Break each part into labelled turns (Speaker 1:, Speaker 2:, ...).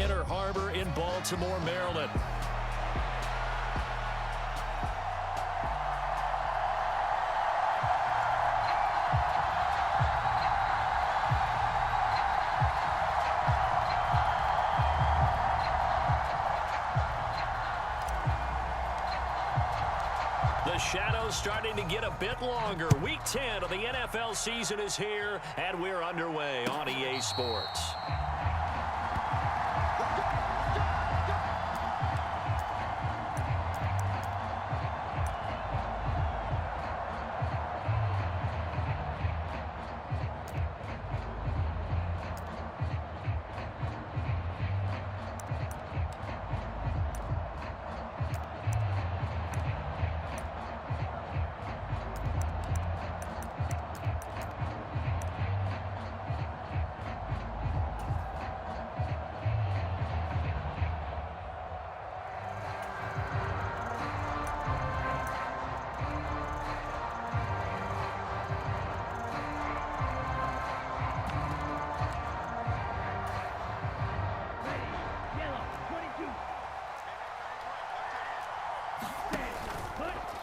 Speaker 1: Inner Harbor in Baltimore, Maryland. The shadow's starting to get a bit longer. Week 10 of the NFL season is here, and we're underway on EA Sports.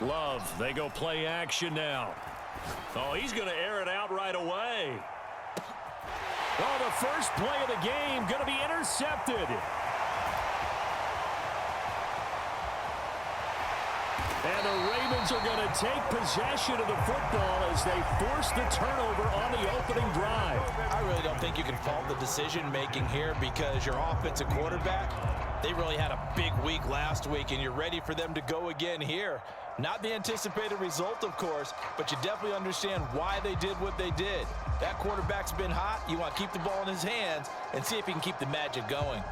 Speaker 1: Love, they go play action now. Oh, he's going to air it out right away. Oh, the first play of the game going to be intercepted. And the Ravens are going to take possession of the football as they force the turnover on the opening drive.
Speaker 2: I really don't think you can fault the decision-making here because your offensive quarterback, they really had a big week last week, and you're ready for them to go again here. Not the anticipated result, of course, but you definitely understand why they did what they did. That quarterback's been hot. You want to keep the ball in his hands and see if he can keep the magic going.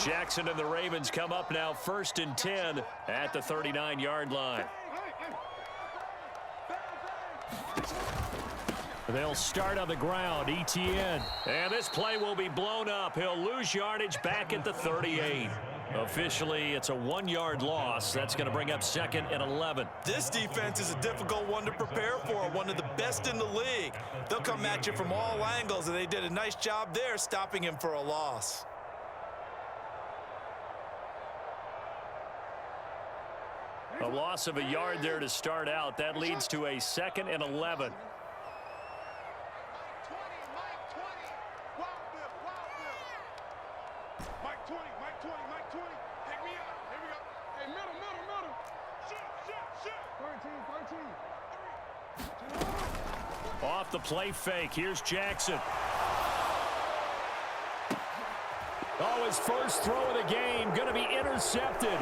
Speaker 1: Jackson and the Ravens come up now 1st and 10 at the 39-yard line. They'll start on the ground, ETN. And this play will be blown up. He'll lose yardage back at the 38. Officially, it's a 1-yard loss. That's going to bring up 2nd and 11.
Speaker 2: This defense is a difficult one to prepare for, one of the best in the league. They'll come at you from all angles, and they did a nice job there stopping him for a loss.
Speaker 1: A loss of a yard there to start out. That leads to a 2nd and 11. Off the play fake. Here's Jackson. Oh, his first throw of the game going to be intercepted.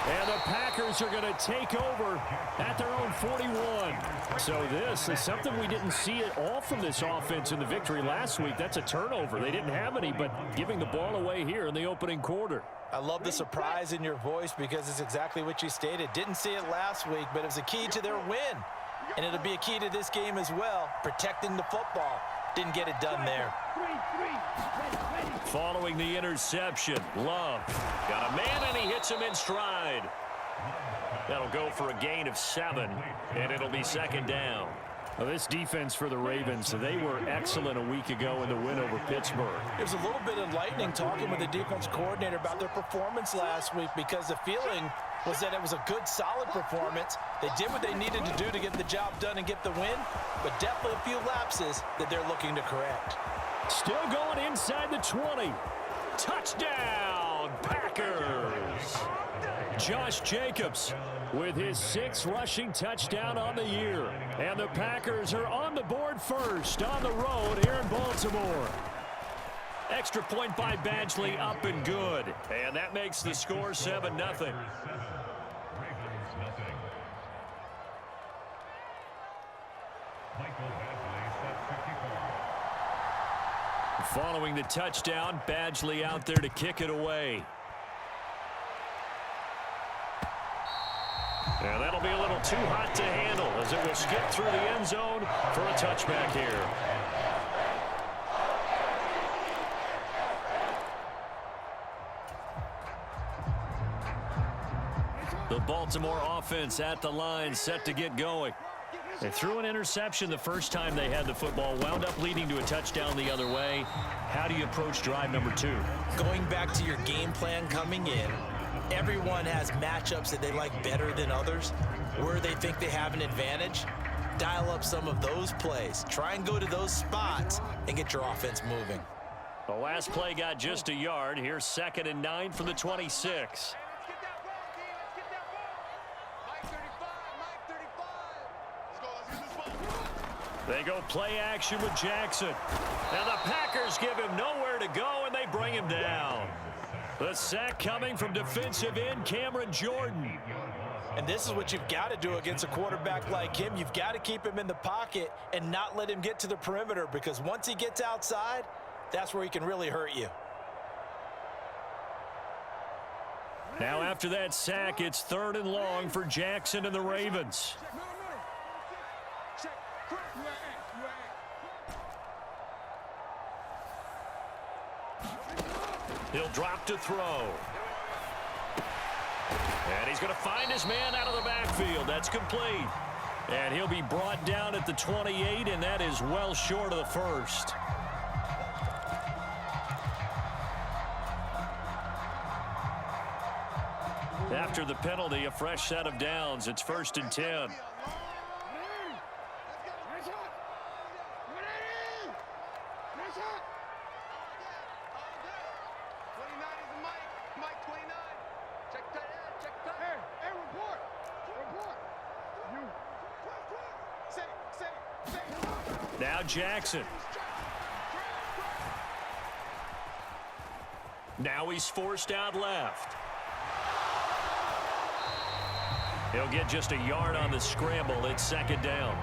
Speaker 1: And the Packers are going to take over at their own 41. So this is something we didn't see at all from this offense in the victory last week. That's a turnover. They didn't have any, but giving the ball away here in the opening quarter.
Speaker 2: I love the surprise in your voice because it's exactly what you stated. Didn't see it last week, but it was a key to their win. And it'll be a key to this game as well, protecting the football. Didn't get it done there.
Speaker 1: Following the interception, Love got a man, and he hits him in stride. That'll go for a gain of 7, and it'll be second down. Well, this defense for the Ravens, they were excellent a week ago in the win over Pittsburgh.
Speaker 2: It was a little bit enlightening talking with the defense coordinator about their performance last week because the feeling was that it was a good, solid performance. They did what they needed to do to get the job done and get the win, but definitely a few lapses that they're looking to correct.
Speaker 1: Still going inside the 20. Touchdown, Packers! Josh Jacobs with his 6th rushing touchdown on the year. And the Packers are on the board first on the road here in Baltimore. Extra point by Badgley, up and good. And that makes the score 7-0. Following the touchdown, Badgley out there to kick it away. And that'll be a little too hot to handle as it will skip through the end zone for a touchback here. The Baltimore offense at the line, set to get going. They threw an interception the first time they had the football, wound up leading to a touchdown the other way. How do you approach drive number 2?
Speaker 2: Going back to your game plan coming in, everyone has matchups that they like better than others, where they think they have an advantage. Dial up some of those plays. Try and go to those spots and get your offense moving.
Speaker 1: The last play got just a yard. Here's 2nd and 9 from the 26. They go play action with Jackson. Now the Packers give him nowhere to go, and they bring him down. The sack coming from defensive end Cameron Jordan.
Speaker 2: And this is what you've got to do against a quarterback like him. You've got to keep him in the pocket and not let him get to the perimeter, because once he gets outside, that's where he can really hurt you.
Speaker 1: Now after that sack, it's 3rd and long for Jackson and the Ravens. He'll drop to throw. And he's going to find his man out of the backfield. That's complete. And he'll be brought down at the 28, and that is well short of the first. After the penalty, a fresh set of downs. It's 1st and 10. Now Jackson. Now he's forced out left. He'll get just a yard on the scramble. It's 2nd down.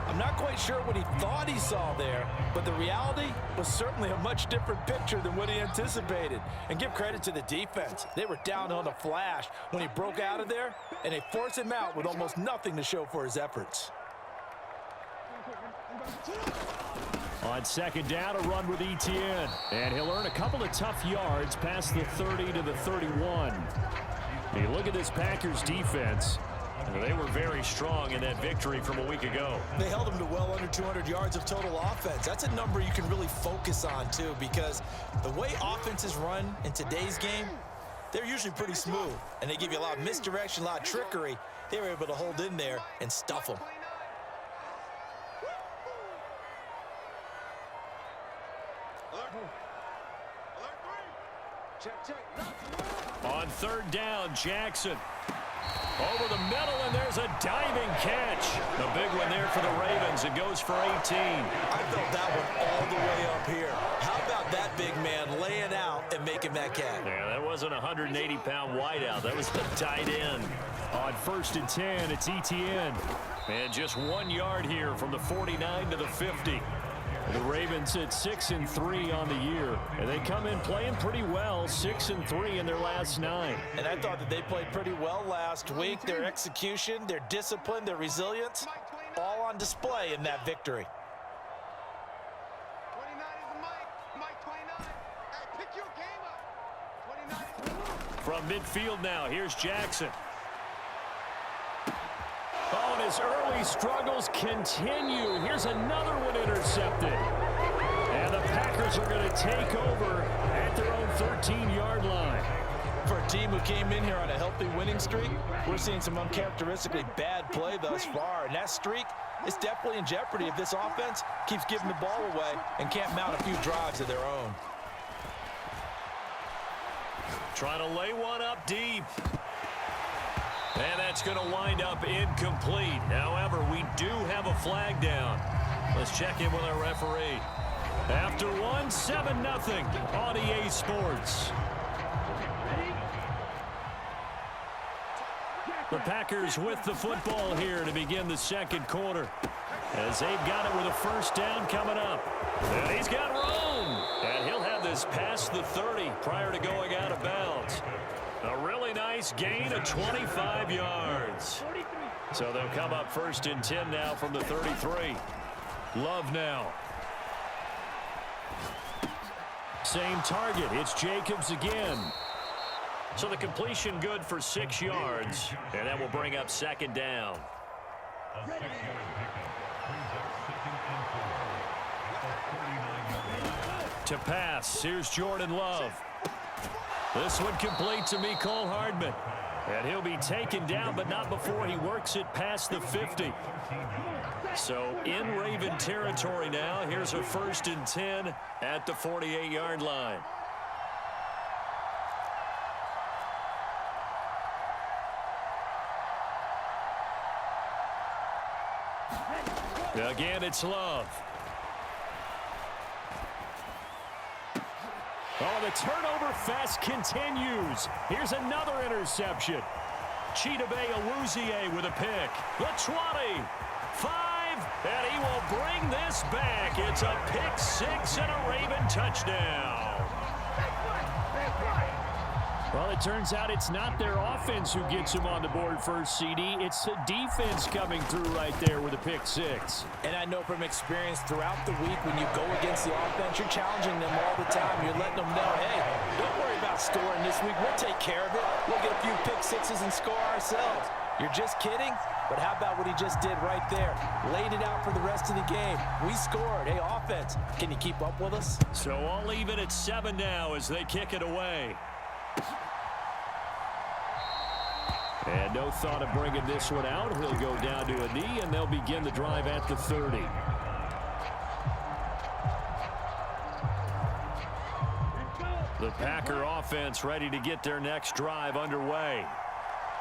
Speaker 2: I'm not quite sure what he thought he saw there, but the reality was certainly a much different picture than what he anticipated. And give credit to the defense. They were down on a flash when he broke out of there, and they forced him out with almost nothing to show for his efforts.
Speaker 1: On 2nd down, a run with Etienne. And he'll earn a couple of tough yards past the 30 to the 31. You look at this Packers defense. They were very strong in that victory from a week ago.
Speaker 2: They held them to well under 200 yards of total offense. That's a number you can really focus on, too, because the way offenses run in today's game, they're usually pretty smooth, and they give you a lot of misdirection, a lot of trickery. They were able to hold in there and stuff them.
Speaker 1: On 3rd down, Jackson. Over the middle, and there's a diving catch. A big one there for the Ravens. It goes for 18.
Speaker 2: I felt that one all the way up here. How about that big man laying out and making that catch?
Speaker 1: Yeah, that wasn't a 180-pound wideout. That was the tight end.
Speaker 3: On 1st and 10, it's Etienne.
Speaker 1: And just 1 yard here from the 49 to the 50.
Speaker 3: The Ravens at 6-3 on the year, and they come in playing pretty well, 6-3 in their last 9.
Speaker 2: And I thought that they played pretty well last week. Their execution, their discipline, their resilience, all on display in that victory.
Speaker 4: 29 is the mic. Mike 29. Hey, pick your game up. 29 is
Speaker 1: From midfield now, here's Jackson.
Speaker 3: Oh, and his early struggles continue. Here's another one intercepted. And the Packers are going to take over at their own 13-yard line.
Speaker 2: For a team who came in here on a healthy winning streak, we're seeing some uncharacteristically bad play thus far. And that streak is definitely in jeopardy if this offense keeps giving the ball away and can't mount a few drives of their own.
Speaker 1: Trying to lay one up deep. And that's going to wind up incomplete. However, we do have a flag down. Let's check in with our referee. After one, 7-0 on EA Sports. The Packers with the football here to begin the second quarter. As they've got it with a first down coming up. And he's got room. And he'll have this past the 30 prior to going out of bounds. A really nice gain of 25 yards. So they'll come up 1st and 10 now from the 33. Love now. Same target. It's Jacobs again. So the completion good for 6 yards. And that will bring up 2nd down. To pass. Here's Jordan Love. This one complete to Mecole Hardman. And he'll be taken down, but not before he works it past the 50. So in Raven territory now. Here's a 1st and 10 at the 48-yard line. Again, it's Love.
Speaker 3: Oh, the turnover fest continues. Here's another interception.
Speaker 1: Chidobe Awuzie with a pick. The 20, 5, and he will bring this back. It's a pick 6 and a Raven touchdown.
Speaker 3: Well, it turns out it's not their offense who gets him on the board first, CD. It's the defense coming through right there with a pick 6.
Speaker 2: And I know from experience throughout the week when you go against the offense, you're challenging them all the time. You're letting them know, hey, don't worry about scoring this week. We'll take care of it. We'll get a few pick 6s and score ourselves. You're just kidding? But how about what he just did right there? Laid it out for the rest of the game. We scored. Hey, offense, can you keep up with us?
Speaker 1: So all even at 7 now as they kick it away.
Speaker 3: And no thought of bringing this one out. He'll go down to a knee, and they'll begin the drive at the 30.
Speaker 1: The Packer offense ready to get their next drive underway.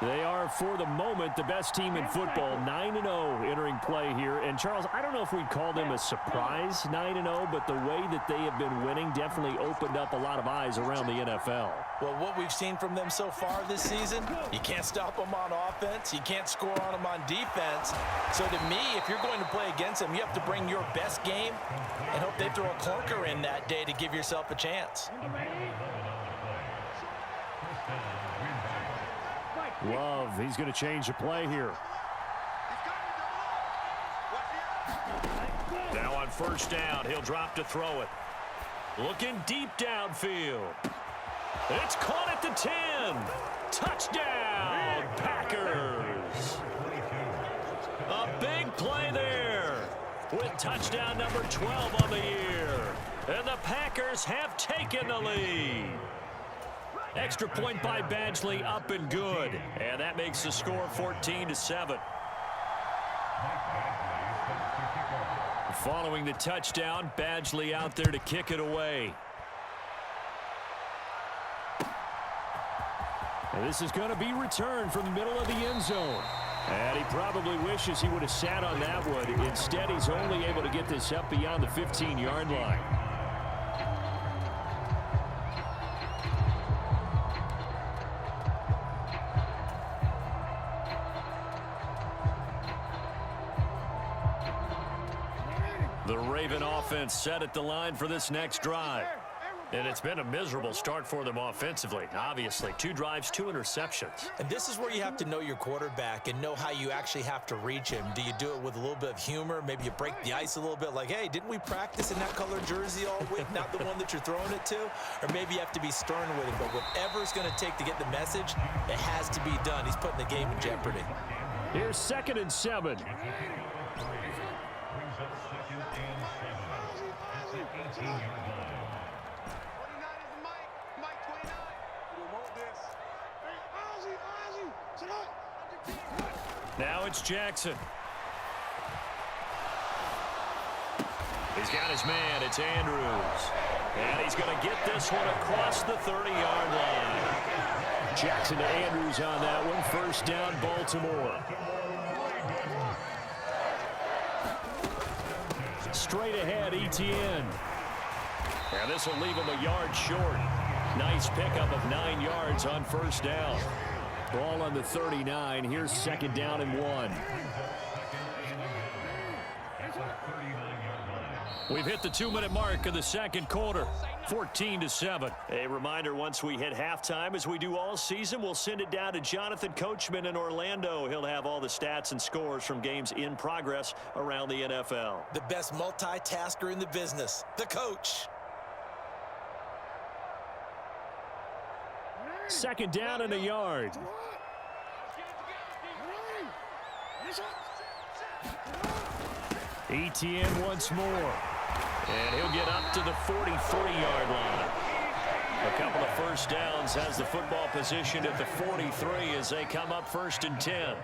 Speaker 3: They are, for the moment, the best team in football, 9-0 entering play here. And, Charles, I don't know if we'd call them a surprise 9-0, but the way that they have been winning definitely opened up a lot of eyes around the NFL.
Speaker 2: Well, what we've seen from them so far this season, you can't stop them on offense. You can't score on them on defense. So to me, if you're going to play against them, you have to bring your best game and hope they throw a clunker in that day to give yourself a chance.
Speaker 3: Love, he's going to change the play here.
Speaker 1: Now on 1st down, he'll drop to throw it. Looking deep downfield. It's caught at the 10. Touchdown, Packers. A big play there with touchdown number 12 on the year. And the Packers have taken the lead. Extra point by Badgley, up and good. And that makes the score 14-7. Following the touchdown, Badgley out there to kick it away.
Speaker 3: And this is going to be returned from the middle of the end zone. And he probably wishes he would have sat on that one. Instead, he's only able to get this up beyond the 15-yard line. The Raven offense set at the line for this next drive. And it's been a miserable start for them offensively. Obviously, 2 drives, 2 interceptions.
Speaker 2: And this is where you have to know your quarterback and know how you actually have to reach him. Do you do it with a little bit of humor? Maybe you break the ice a little bit like, hey, didn't we practice in that colored jersey all week? Not the one that you're throwing it to? Or maybe you have to be stern with him. But whatever it's going to take to get the message, it has to be done. He's putting the game in jeopardy.
Speaker 3: Here's 2nd and 7. Now it's Jackson. He's got his man. It's Andrews. And he's going to get this one across the 30-yard line. Jackson to Andrews on that one. First down, Baltimore. Straight ahead, Etienne. And this will leave him a yard short. Nice pickup of 9 yards on first down. Ball on the 39. Here's 2nd down and 1. We've hit the 2-minute mark of the second quarter. 14-7. A reminder, once we hit halftime, as we do all season, we'll send it down to Jonathan Coachman in Orlando. He'll have all the stats and scores from games in progress around the NFL.
Speaker 2: The best multitasker in the business, the coach.
Speaker 3: 2nd down and a yard. Etienne once more. And he'll get up to the 43-yard line. A couple of first downs has the football position at the 43 as they come up 1st and 10.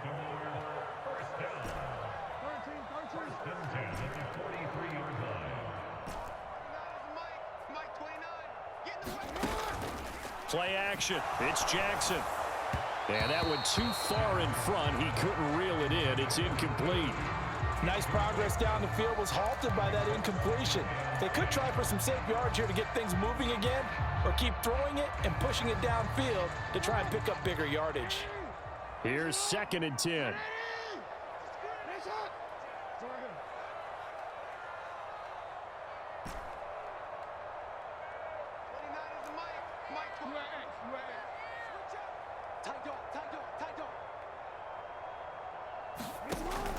Speaker 3: Play action. It's Jackson. And that one too far in front. He couldn't reel it in. It's incomplete.
Speaker 2: Nice progress down the field was halted by that incompletion. They could try for some safe yards here to get things moving again, or keep throwing it and pushing it downfield to try and pick up bigger yardage.
Speaker 3: Here's 2nd and 10.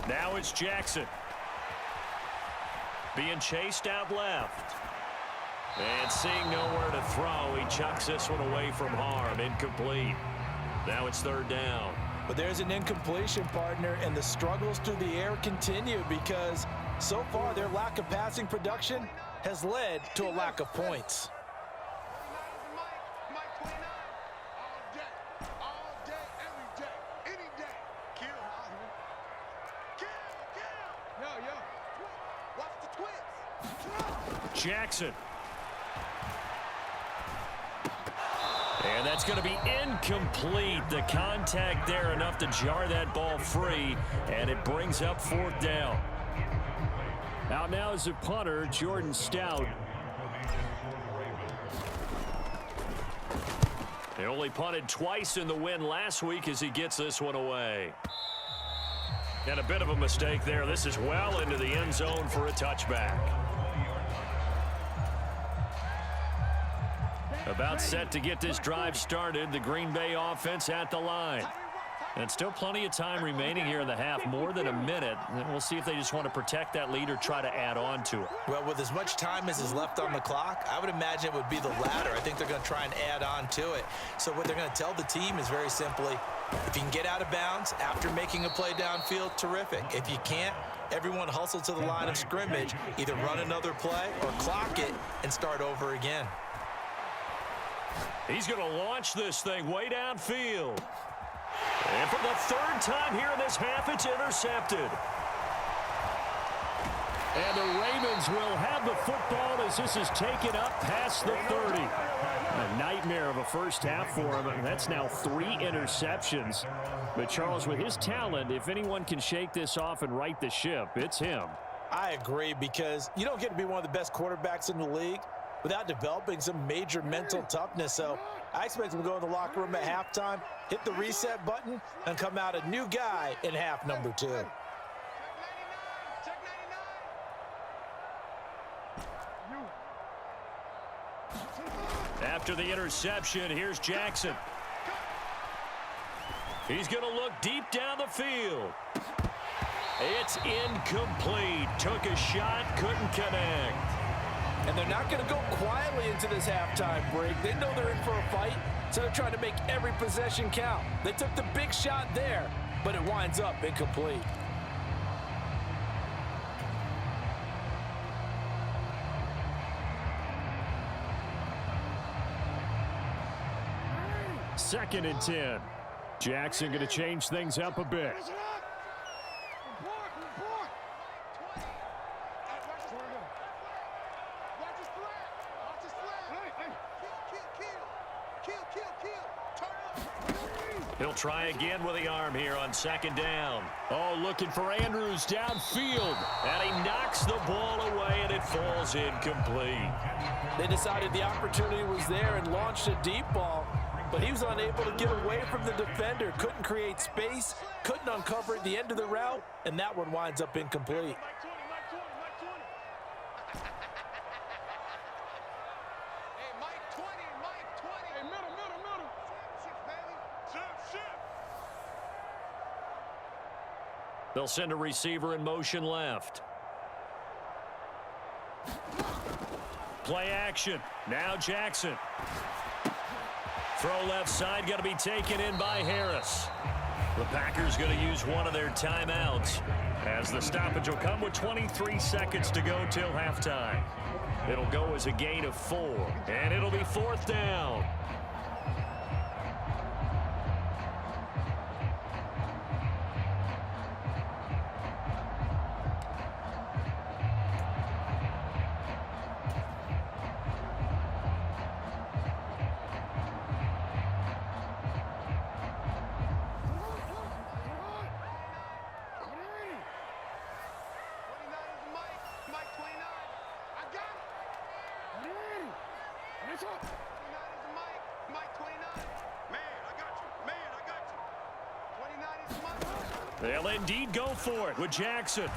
Speaker 3: Now it's Jackson. Being chased out left. And seeing nowhere to throw, he chucks this one away from harm. Incomplete. Now it's 3rd down.
Speaker 2: But there's an incompletion, partner, and the struggles through the air continue because so far their lack of passing production has led to a lack of points.
Speaker 3: Jackson. And that's going to be incomplete. The contact there enough to jar that ball free, and it brings up 4th down. Out now is the punter, Jordan Stout. He only punted twice in the win last week as he gets this one away. And a bit of a mistake there. This is well into the end zone for a touchback. About set to get this drive started. The Green Bay offense at the line. And still plenty of time remaining here in the half, more than a minute. And we'll see if they just want to protect that lead or try to add on to it.
Speaker 2: Well, with as much time as is left on the clock, I would imagine it would be the latter. I think they're going to try and add on to it. So what they're going to tell the team is very simply, if you can get out of bounds after making a play downfield, terrific. If you can't, everyone hustle to the line of scrimmage, either run another play or clock it and start over again.
Speaker 3: He's going to launch this thing way downfield. And for the 3rd time here in this half, it's intercepted. And the Ravens will have the football as this is taken up past the 30. A nightmare of a first half for him. That's now 3 interceptions. But Charles, with his talent, if anyone can shake this off and right the ship, it's him.
Speaker 2: I agree, because you don't get to be one of the best quarterbacks in the league without developing some major mental toughness. So I expect him to go in the locker room at halftime, hit the reset button, and come out a new guy in half number 2.
Speaker 1: After the interception, here's Jackson. He's going to look deep down the field. It's incomplete. Took a shot, couldn't connect.
Speaker 2: And they're not going to go quietly into this halftime break. They know they're in for a fight, so they're trying to make every possession count. They took the big shot there, but it winds up incomplete.
Speaker 3: Second and 10. Jackson going to change things up a bit.
Speaker 1: He'll try again with the arm here on second down.
Speaker 3: Oh, looking for Andrews downfield.
Speaker 1: And he knocks the ball away, and it falls incomplete.
Speaker 2: They decided the opportunity was there and launched a deep ball, but he was unable to get away from the defender, couldn't create space, couldn't uncover at the end of the route, and that one winds up incomplete.
Speaker 1: They'll send a receiver in motion left. Play action. Now Jackson. Throw left side, going to be taken in by Harris. The Packers going to use one of their timeouts, as the stoppage will come with 23 seconds to go till halftime. It'll go as a gain of 4, and it'll be 4th down. They'll indeed go for it with Jackson.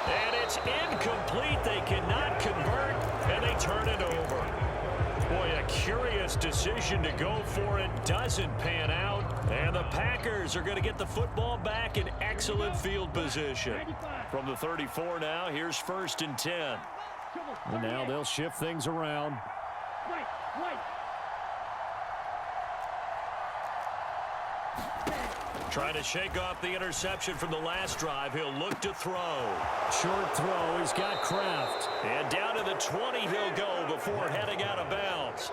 Speaker 1: And it's incomplete. They cannot convert, and they turn it over. Boy, a curious decision to go for it. Doesn't pan out. And the Packers are going to get the football back in excellent field position. From the 34 now, here's 1st and 10.
Speaker 3: And now they'll shift things around.
Speaker 1: Trying to shake off the interception from the last drive. He'll look to throw.
Speaker 3: Short throw. He's got Kraft.
Speaker 1: And down to the 20 he'll go before heading out of bounds.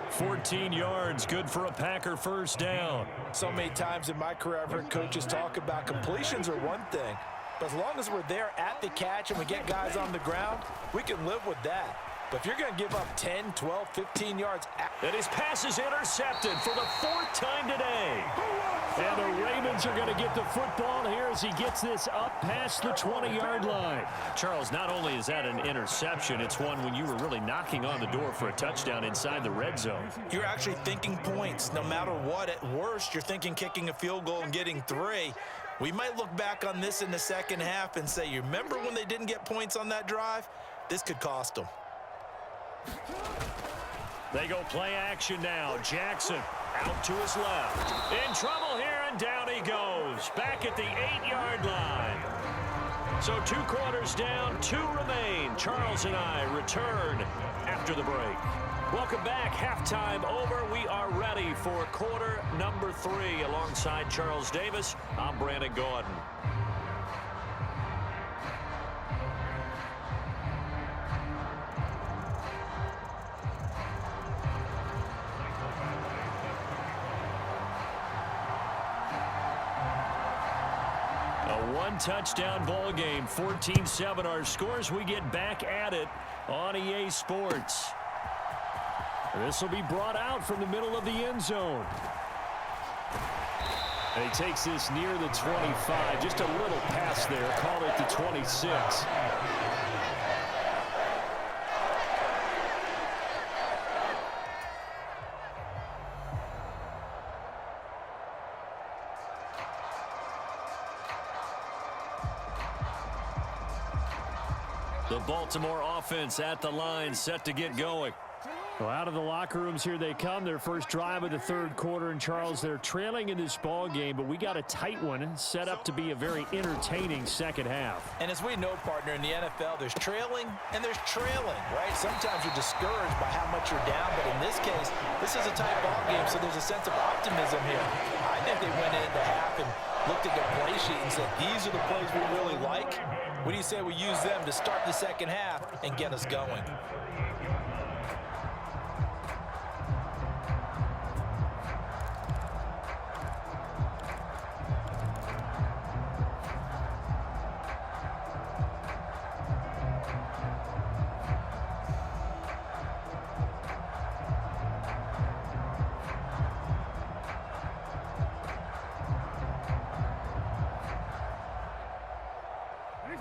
Speaker 1: 14 yards, good for a Packer first down.
Speaker 2: So many times in my career I've heard coaches talk about completions are one thing, but as long as we're there at the catch and we get guys on the ground, we can live with that. But if you're going to give up 10, 12, 15 yards...
Speaker 1: And his pass is intercepted for the 4th time today.
Speaker 3: And the Ravens are going to get the football here as he gets this up past the 20-yard line.
Speaker 1: Charles, not only is that an interception, it's one when you were really knocking on the door for a touchdown inside the red zone.
Speaker 2: You're actually thinking points. No matter what, at worst, you're thinking kicking a field goal and getting 3. We might look back on this in the second half and say, you remember when they didn't get points on that drive? This could cost them.
Speaker 1: They go play action now. Jackson out to his left. In trouble here, and down he goes. Back at the 8-yard line. So 2 quarters down, 2 remain. Charles and I return after the break. Welcome back. Halftime over. We are ready for quarter number 3. Alongside Charles Davis, I'm Brandon Gordon. one touchdown ball game, 14-7 our scores. We get back at it on EA Sports. This will be brought out from the middle of the end zone. And he takes this near the 25. Just a little pass there. Call it the 26. The Baltimore offense at the line, set to get going.
Speaker 3: Well, out of the locker rooms here they come. Their first drive of the third quarter. And, Charles, they're trailing in this ball game, but we got a tight one set up to be a very entertaining second half.
Speaker 2: And as we know, partner, in the NFL, there's trailing and there's trailing, right? Sometimes you're discouraged by how much you're down, but in this case, this is a tight ball game, so there's a sense of optimism here. I think they went into half and looked at their play sheet and said, these are the plays we really like. What do you say we use them to start the second half and get us going?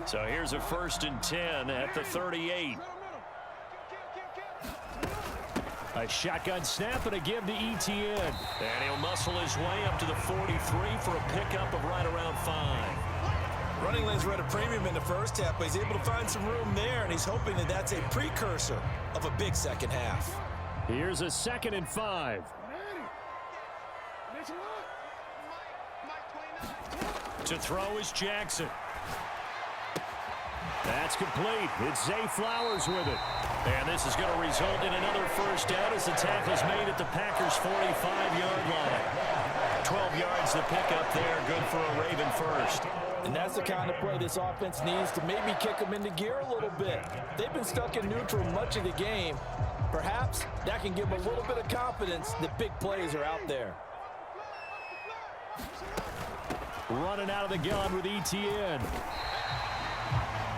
Speaker 1: So here's a 1st and 10 at the 38. A shotgun snap and a give to ETN. And he'll muscle his way up to the 43 for a pickup of right around 5.
Speaker 2: Running lanes were at a premium in the first half, but he's able to find some room there, and he's hoping that that's a precursor of a big second half.
Speaker 3: Here's a 2nd and 5.
Speaker 1: To throw is Jackson.
Speaker 3: That's complete. It's Zay Flowers with it.
Speaker 1: And this is going to result in another first down as the tackle's made at the Packers' 45-yard line. 12 yards to pick up there. Good for a Raven first.
Speaker 2: And that's the kind of play this offense needs to maybe kick them into gear a little bit. They've been stuck in neutral much of the game. Perhaps that can give them a little bit of confidence that big plays are out there.
Speaker 3: Running out of the gun with ETN.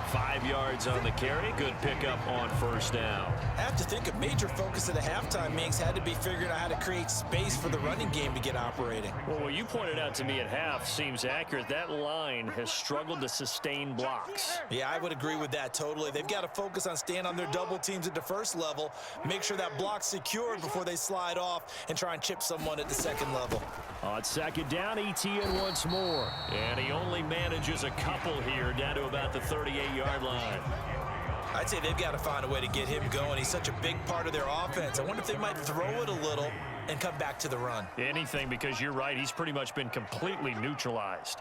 Speaker 1: 5 yards on the carry. Good pickup on first down.
Speaker 2: I have to think a major focus of the halftime meetings had to be figuring out how to create space for the running game to get operating.
Speaker 1: Well, what you pointed out to me at half seems accurate. That line has struggled to sustain blocks.
Speaker 2: Yeah, I would agree with that totally. They've got to focus on staying on their double teams at the first level, make sure that block's secured before they slide off and try and chip someone at the second level.
Speaker 3: On 2nd down, ETN once more.
Speaker 1: And he only manages a couple here down to about the 38-yard line.
Speaker 2: I'd say they've got to find a way to get him going. He's such a big part of their offense. I wonder if they might throw it a little and come back to the run.
Speaker 1: Anything, because you're right. He's pretty much been completely neutralized.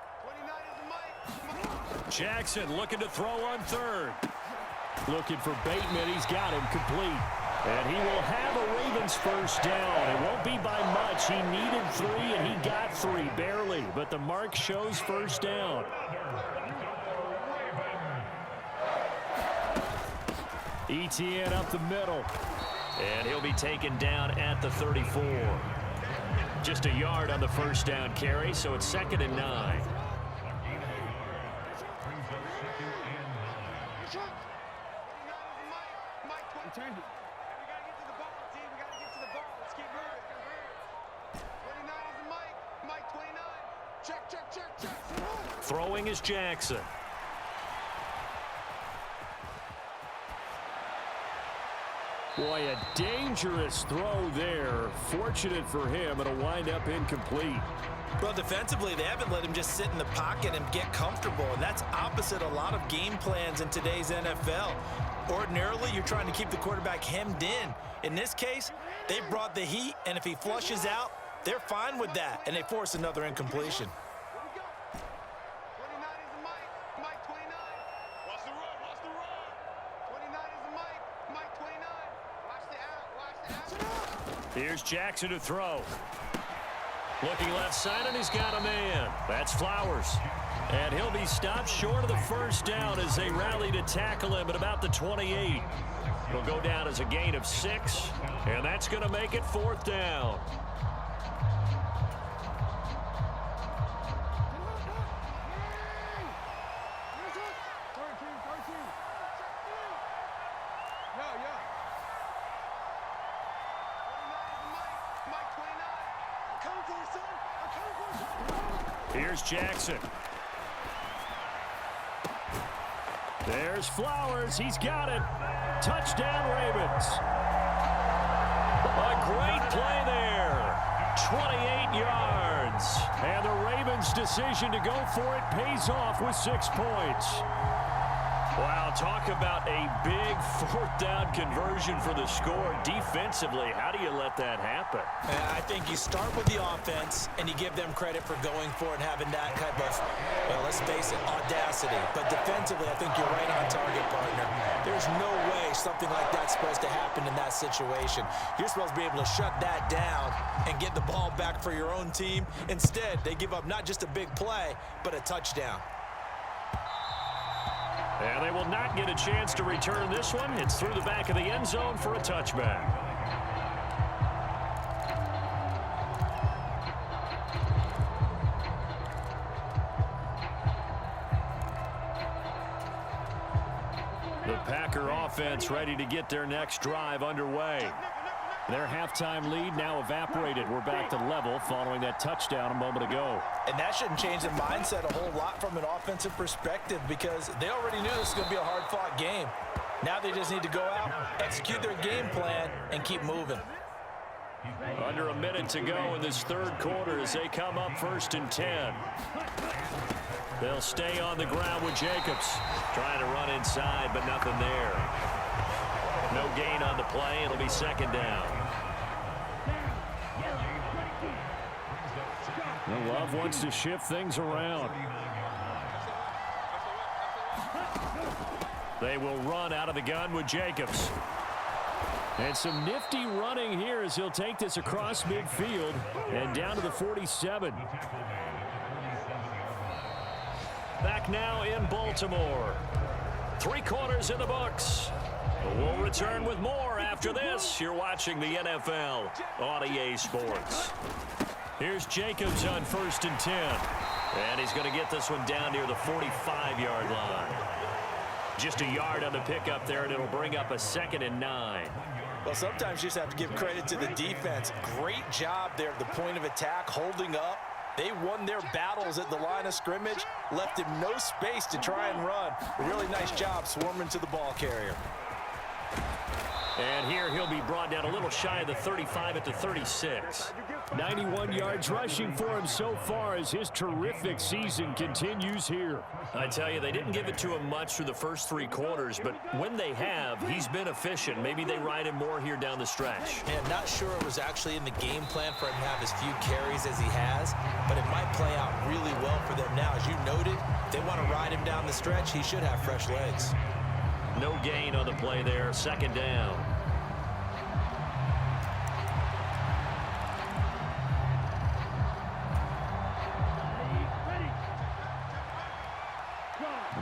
Speaker 1: Jackson looking to throw on 3rd.
Speaker 3: Looking for Bateman. He's got him complete. And he will have a Ravens first down. It won't be by much. He needed 3, and he got 3, barely. But the mark shows first down. ETN up the middle.
Speaker 1: And he'll be taken down at the 34. Just a yard on the first down carry, so it's 2nd and 9. Throwing is Jackson.
Speaker 3: Boy, a dangerous throw there. Fortunate for him, it'll wind up incomplete.
Speaker 2: Well, defensively, they haven't let him just sit in the pocket and get comfortable, and that's opposite a lot of game plans in today's NFL. Ordinarily, you're trying to keep the quarterback hemmed in. In this case, they brought the heat, and if he flushes out, they're fine with that, and they force another incompletion.
Speaker 1: Here's Jackson to throw. Looking left side, and he's got a man. That's Flowers. And he'll be stopped short of the first down as they rally to tackle him at about the 28. It'll go down as a gain of 6, and that's going to make it 4th down.
Speaker 3: Here's Jackson. There's Flowers. He's got it. Touchdown, Ravens.
Speaker 1: A great play there. 28 yards.
Speaker 3: And the Ravens' decision to go for it pays off with 6 points.
Speaker 1: Wow, talk about a big fourth down conversion for the score. Defensively, how do you let that happen?
Speaker 2: I think you start with the offense and you give them credit for going for it and having that type of, well, let's face it, audacity. But defensively, I think you're right on target, partner. There's no way something like that's supposed to happen in that situation. You're supposed to be able to shut that down and get the ball back for your own team. Instead, they give up not just a big play, but a touchdown.
Speaker 3: And they will not get a chance to return this one. It's through the back of the end zone for a touchback. The Packer offense ready to get their next drive underway. Their halftime lead now evaporated. We're back to level following that touchdown a moment ago.
Speaker 2: And that shouldn't change the mindset a whole lot from an offensive perspective because they already knew this was going to be a hard-fought game. Now they just need to go out, execute their game plan, and keep moving.
Speaker 3: Under a minute to go in this third quarter as they come up 1st and 10. They'll stay on the ground with Jacobs. Trying to run inside, but nothing there. No gain on the play. It'll be 2nd down. Love wants to shift things around. They will run out of the gun with Jacobs. And some nifty running here as he'll take this across midfield and down to the 47. Back now in Baltimore. 3 quarters in the books. We'll return with more after this. You're watching the NFL on EA Sports. Here's Jacobs on 1st and 10. And he's going to get this one down near the 45-yard line. Just a yard on the pickup there, and it'll bring up a 2nd and 9.
Speaker 2: Well, sometimes you just have to give credit to the defense. Great job there at the point of attack, holding up. They won their battles at the line of scrimmage, left him no space to try and run. A really nice job swarming to the ball carrier.
Speaker 3: And here he'll be brought down a little shy of the 35 at the 36. 91 yards rushing for him so far as his terrific season continues here.
Speaker 1: I tell you, they didn't give it to him much through the first 3 quarters, but when they have, he's been efficient. Maybe they ride him more here down the stretch.
Speaker 2: And not sure it was actually in the game plan for him to have as few carries as he has, but it might play out really well for them now. As you noted, if they want to ride him down the stretch, he should have fresh legs.
Speaker 1: No gain on the play there. 2nd down.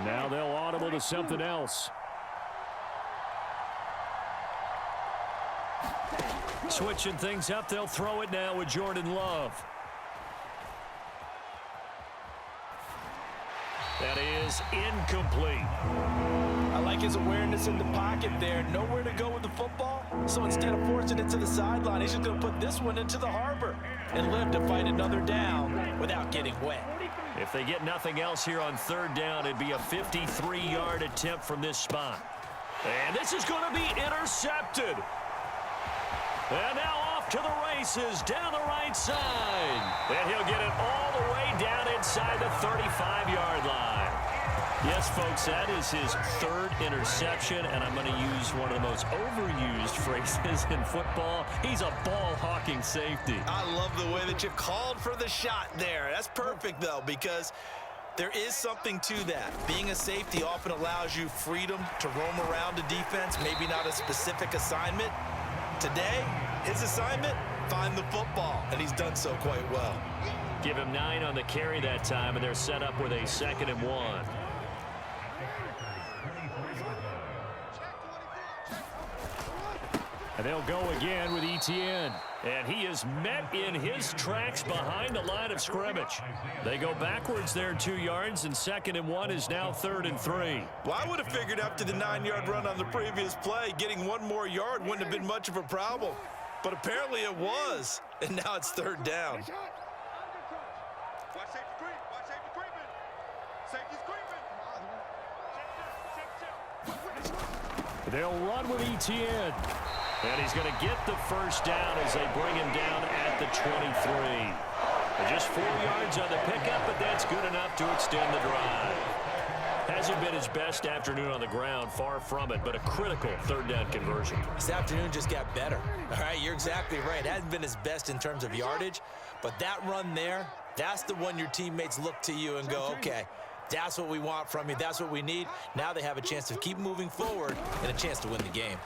Speaker 3: Now they'll audible to something else. Switching things up, they'll throw it now with Jordan Love. That is incomplete.
Speaker 2: I like his awareness in the pocket there. Nowhere to go with the football. So instead of forcing it to the sideline, he's just going to put this one into the harbor and live to fight another down without getting wet.
Speaker 3: If they get nothing else here on 3rd down, it'd be a 53-yard attempt from this spot. And this is going to be intercepted. And now off to the races down the right side. And he'll get it all the way down inside the 35-yard line. Yes, folks, that is his 3rd interception, and I'm going to use one of the most overused phrases in football. He's a ball-hawking safety.
Speaker 2: I love the way that you called for the shot there. That's perfect, though, because there is something to that. Being a safety often allows you freedom to roam around a defense, maybe not a specific assignment. Today, his assignment, find the football, and he's done so quite well.
Speaker 3: Give him 9 on the carry that time, and they're set up with a 2nd and 1. And they'll go again with Etienne. And he is met in his tracks behind the line of scrimmage. They go backwards there 2 yards, and 2nd and 1 is now 3rd and 3.
Speaker 2: Well, I would have figured after the 9-yard run on the previous play, getting 1 more yard wouldn't have been much of a problem. But apparently it was, and now it's 3rd down.
Speaker 4: Safety's creeping.
Speaker 3: They'll run with Etienne. And he's going to get the first down as they bring him down at the 23. Just 4 yards on the pickup, but that's good enough to extend the drive. Hasn't been his best afternoon on the ground, far from it, but a critical third down conversion.
Speaker 2: This afternoon just got better. All right, you're exactly right. Hasn't been his best in terms of yardage, but that run there, that's the one your teammates look to you and go, okay, that's what we want from you. That's what we need. Now they have a chance to keep moving forward and a chance to win the game.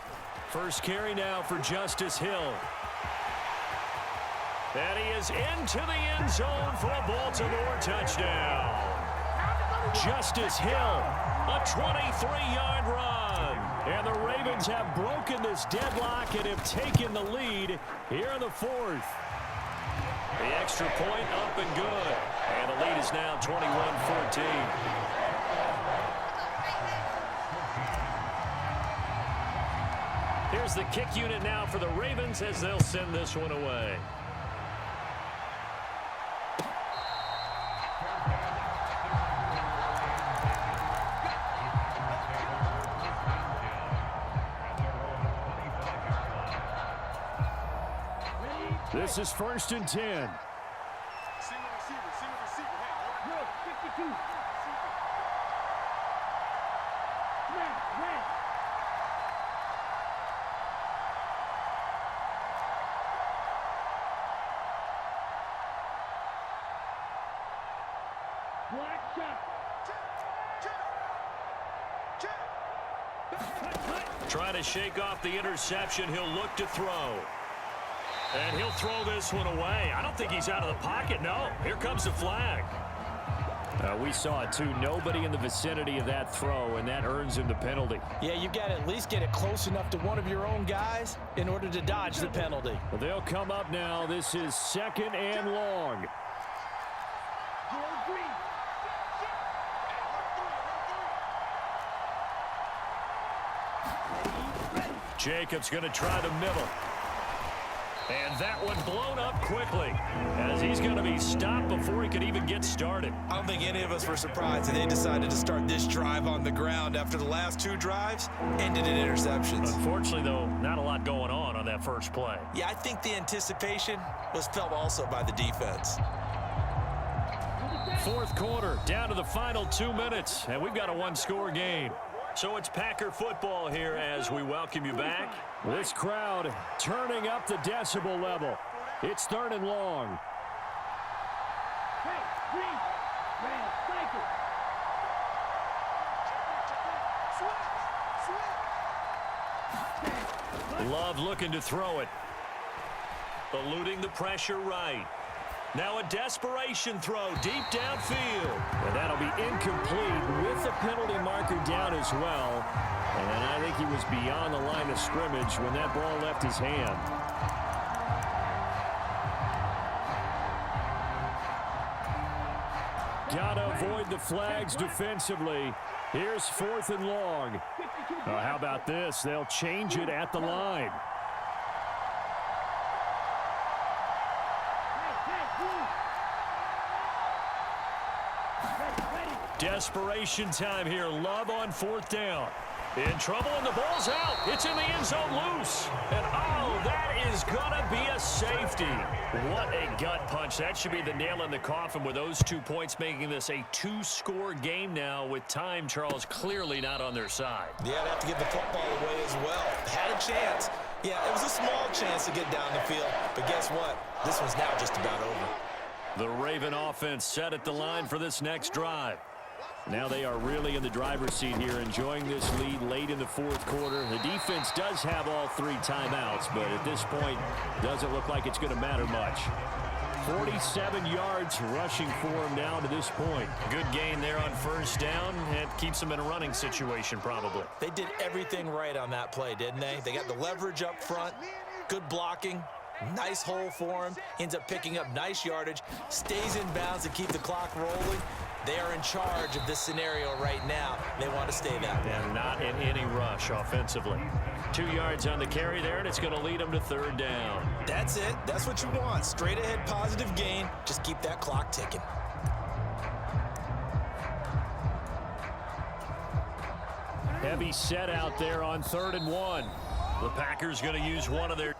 Speaker 3: First carry now for Justice Hill.
Speaker 1: And he is into the end zone for a Baltimore touchdown. Justice Hill, a 23-yard run. And the Ravens have broken this deadlock and have taken the lead here in the fourth. The extra point up and good. And the lead is now 21-14. Here's the kick unit now for the Ravens as they'll send this one away.
Speaker 3: This is 1st and 10.
Speaker 4: Single receiver. Hey, no, 52. Black shot.
Speaker 1: Trying to shake off the interception. He'll look to throw. And he'll throw this one away. I don't think he's out of the pocket. No, here comes the flag.
Speaker 3: We saw it too. Nobody in the vicinity of that throw, and that earns him the penalty.
Speaker 2: Yeah, you've got to at least get it close enough to one of your own guys in order to dodge the penalty.
Speaker 3: Well, they'll come up now. This is 2nd and long.
Speaker 1: Jacobs going to try the middle. And that one blown up quickly as he's going to be stopped before he could even get started.
Speaker 2: I don't think any of us were surprised that they decided to start this drive on the ground after the last 2 drives ended in interceptions.
Speaker 1: Unfortunately, though, not a lot going on that first play.
Speaker 2: Yeah, I think the anticipation was felt also by the defense.
Speaker 1: Fourth quarter, down to the final 2 minutes, and we've got a one-score game. So it's Packer football here as we welcome you back.
Speaker 3: This crowd turning up the decibel level. It's 3rd and long.
Speaker 1: Love looking to throw it. Eluding the pressure right. Now a desperation throw deep downfield.
Speaker 3: And that'll be incomplete with the penalty marker down as well. And I think he was beyond the line of scrimmage when that ball left his hand. Gotta avoid the flags defensively. Here's 4th and long. How about this? They'll change it at the line.
Speaker 1: Desperation time here. Love on 4th down. In trouble, and the ball's out. It's in the end zone loose. And, oh, that is going to be a safety. What a gut punch. That should be the nail in the coffin with those 2 points, making this a 2-score game now with time, Charles, clearly not on their side.
Speaker 2: Yeah, they have to give the football away as well. Had a chance. Yeah, it was a small chance to get down the field. But guess what? This one's now just about over.
Speaker 1: The Raven offense set at the line for this next drive.
Speaker 3: Now they are really in the driver's seat here, enjoying this lead late in the 4th quarter. The defense does have all 3 timeouts, but at this point, doesn't look like it's going to matter much. 47 yards rushing for him now to this point.
Speaker 1: Good gain there on 1st down. It keeps them in a running situation probably.
Speaker 2: They did everything right on that play, didn't they? They got the leverage up front, good blocking, nice hole for him, ends up picking up nice yardage, stays in bounds to keep the clock rolling. They are in charge of this scenario right now. They want to stay that way.
Speaker 1: And not in any rush offensively. 2 yards on the carry there, and it's going to lead them to 3rd down.
Speaker 2: That's it. That's what you want. Straight ahead positive gain. Just keep that clock ticking.
Speaker 3: Heavy set out there on 3rd and 1.
Speaker 1: The Packers going to use one of their